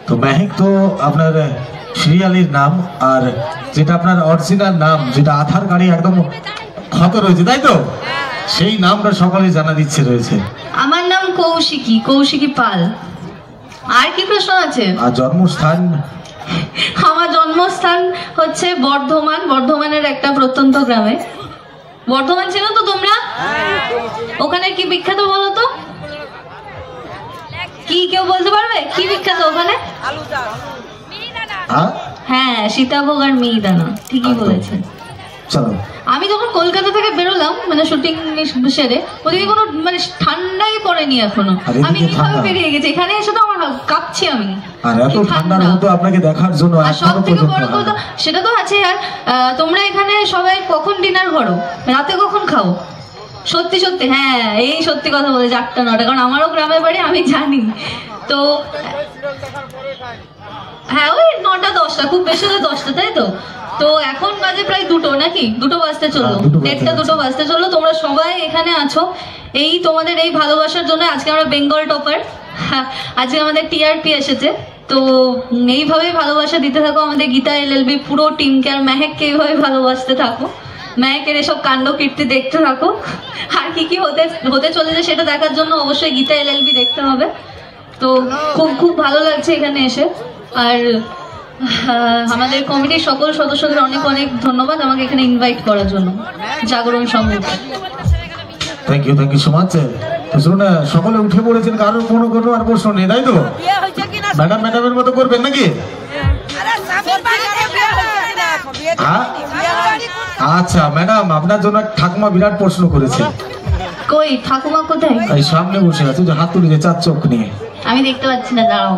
তো মেহেক তো আপনার সিরিয়ালের নাম, আর যেটা আপনার অরিজিনাল নাম, যেটা আধার কার্ডে একদম ক্ষত রয়েছে, তাই তো? সেই নামটা সকলেই জানা দিচ্ছে রয়েছে। আমার নাম কৌশিকী, কৌশিকী পাল। আর কি প্রশ্ন আছে? আর জন্মস্থান? আমার জন্মস্থান হচ্ছে বর্ধমান, বর্ধমানের একটা প্রত্যন্ত গ্রামে। বর্ধমান ছিল তো তোমরা? ওখানে কি বিখ্যাত বলো তো? কি কেউ বলতে পারবে কি বিখ্যাত ওখানে? হ্যাঁ, সীতাভোগ আর মিহিদানা, ঠিকই বলেছেন। চলো, আমি যখন কলকাতা থেকে বেরোলাম মানে শুটিং সেরে, ওদিকে কোনো মানে ঠান্ডাই পড়েনি এখনো। আমি কিভাবে বেরিয়ে গেছি, এখানে এসে তো আমার কাঁপছি আমি। আর এত ঠান্ডার মধ্যে আপনাকে দেখার জন্য সব থেকে বড় কথা সেটা তো আছে। আর তোমরা এখানে সবাই কখন ডিনার করো, রাতে কখন খাও? সত্যি সত্যি, হ্যাঁ এই সত্যি কথা বলে 8টা 9টা, কারণ আমারও গ্রামের বাড়ি, আমি জানি তো। হ্যাঁ ওই 9টা 10টা, খুব বেশি হলে 10টা, তাই তো? তো এখন বাজে প্রায় 2টো, নাকি 2টো বাজতে চললো, 1টা 2টো বাজতে চললো। তোমরা সবাই এখানে আছো এই তোমাদের এই ভালোবাসার জন্য। আজকে আমরা বেঙ্গল টপার, আজকে আমাদের টিআরপি এসেছে। তো এইভাবেই ভালোবাসা দিতে থাকো আমাদের গীতা এলএলবি পুরো টিমকে, আর মেহেককে এইভাবে ভালোবাসতে থাকো। মেহেকের এসব কাণ্ড কীর্তি দেখতে থাকো। আর কি কি হতে চলেছে সেটা দেখার জন্য অবশ্যই গীতা এলএলবি দেখতে হবে। তো খুব খুব ভালো লাগছে এখানে এসে। আর আমাদের কমিটির সকল সদস্যদের অনেক অনেক ধন্যবাদ আমাকে এখানে ইনভাইট করার জন্য জাগরণ সংগঠন। Thank you so much. শুনুন, সকলে উঠে পড়েছেন, কারোর কোনো আর প্রশ্ন নেই, তাই তো? ম্যাডামের মতো করবেন নাকি? আচ্ছা ম্যাডাম, আপনার জন্য ঠাকুমা বিরাট প্রশ্ন করেছে। কই ঠাকুমা কোথায়? এই সামনে বসে আছে, যে হাত তুলে 4 চোখ নিয়ে। আমি দেখতে পাচ্ছি না, দাঁড়াও।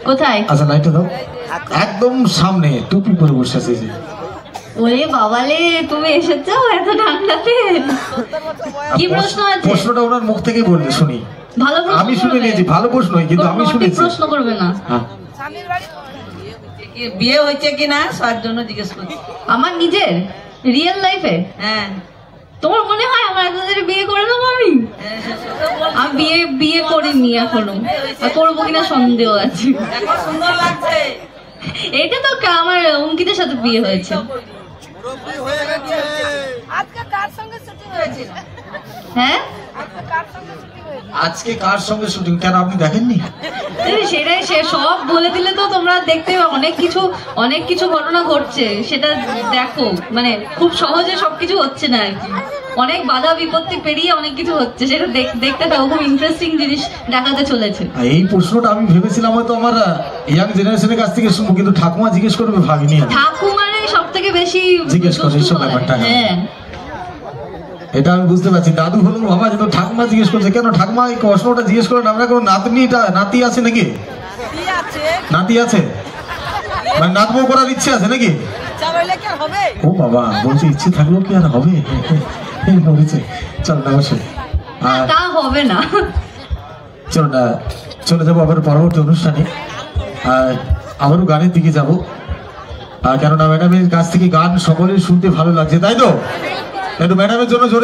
কোথায়? আচ্ছা লাইটটা দাও। একদম সামনে টুপি পরে বসে আছে। ওরে বাবালে, তুমি এসেছো এত ঠান্ডাতে? কি প্রশ্ন আছে? প্রশ্নটা ওনার মুখ থেকে বললে শুনি। ভালো প্রশ্ন, আমি শুনে নিয়েছি, ভালো প্রশ্নই, কিন্তু আমি শুনেছি। প্রশ্ন করবে না? বিয়ে হয়েছে কিনা তার জন্য জিজ্ঞেস করছি। আমার নিজের রিয়েল লাইফে? হ্যাঁ। তোমার মনে হয় আমার এতদের বিয়ে করে দেবো? আমি বিয়ে করিনি এখনো, করবো কিনা সন্দেহ আছে। সুন্দর লাগছে। এটা তো আমার অঙ্কিতের সাথে বিয়ে হয়েছে। হ্যাঁ, আজকে কার সঙ্গে শুটিং? কেন আপনি দেখেননি? সেটাই, সে সব বলে দিলে তো তোমরা দেখতে অনেক কিছু ঘটনা ঘটছে, সেটা দেখো। মানে খুব সহজে সবকিছু হচ্ছে না আর কি, অনেক বাধা বিপত্তি পেরিয়ে অনেক কিছু হচ্ছে, সেটা দেখতে থাকো। খুব ইন্টারেস্টিং জিনিস দেখাতে চলেছে। এই প্রশ্নটা আমি ভেবেছিলাম হয়তো আমার ইয়াং জেনারেশনের কাছ থেকে শুনবো, কিন্তু ঠাকুমা জিজ্ঞেস করবে ভাবিনি। ঠাকুমারে সব থেকে বেশি জিজ্ঞেস করে এইসব ব্যাপারটা। হ্যাঁ, এটা আমি বুঝতে পারছি। দাদু হলো বাবা, কিন্তু ঠাকুমা জিজ্ঞেস করছে কেন? ঠাকুমা এই প্রশ্নটা জিজ্ঞেস করেন, আমরা কোনো নাতি আছে নাকি? নাতি আছে, মানে নাতবো করার ইচ্ছে আছে নাকি? ও বাবা, বলছে ইচ্ছে থাকলেও কি আর হবে? চল না বসে, তা হবে না। চলো না, চলে যাবো আবার পরবর্তী অনুষ্ঠানে। আর আবারও গানের দিকে যাবো, আর কেননা ম্যাডামের কাছ থেকে গান সকলের শুনতে ভালো লাগছে, তাই তো? একটু ম্যাডামের জন্য জোরে